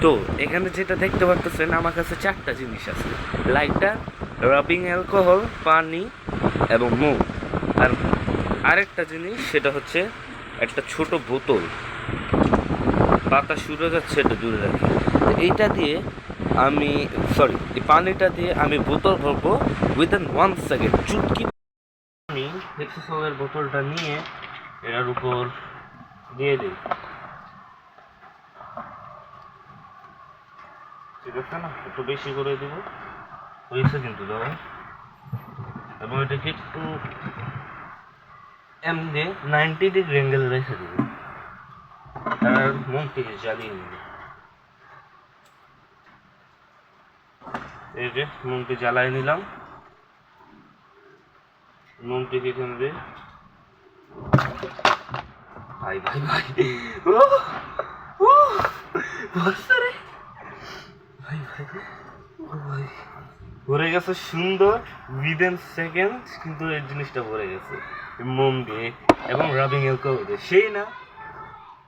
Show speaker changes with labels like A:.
A: তো এখানে যেটা দেখতে পাচ্ছেন আমার কাছে 4টা জিনিস আছে: লাইটার, রাবিং অ্যালকোহল, পানি এবং মোম। আর আরেকটা জিনিস সেটা হচ্ছে একটা ছোট বোতল। বাতাস শুরু যাচ্ছে, এটা দূরে রাখি। তো এইটা দিয়ে আমি এই পানিটা দিয়ে আমি বোতল ভরবো উইদিন 1 সেকেন্ড। চুটকি আমি হেক্সাসলের বোতলটা নিয়ে এটার উপর দিয়ে দিই। ঠিক আছে না? একটু বেশি করে দিব, হয়েছে কিন্তু দাদা। এবং এটাকে একটু এমনি 90 ডিগ্রি অ্যাঙ্গেল রেখে দিব, আর মোমটিকে জ্বালিয়ে নিব। এই যে মোমটি জ্বালাই নিলাম, মোমটিকে এখানে দিয়ে ভাই ভাই ভাই বসে রে ভাই ভাই ভাই, ভরে গেছে সুন্দর উইদিন সেকেন্ড। কিন্তু এই জিনিসটা ভরে গেছে মোম দিয়ে এবং রাবিং অ্যালকোহল দিয়ে, সেই না?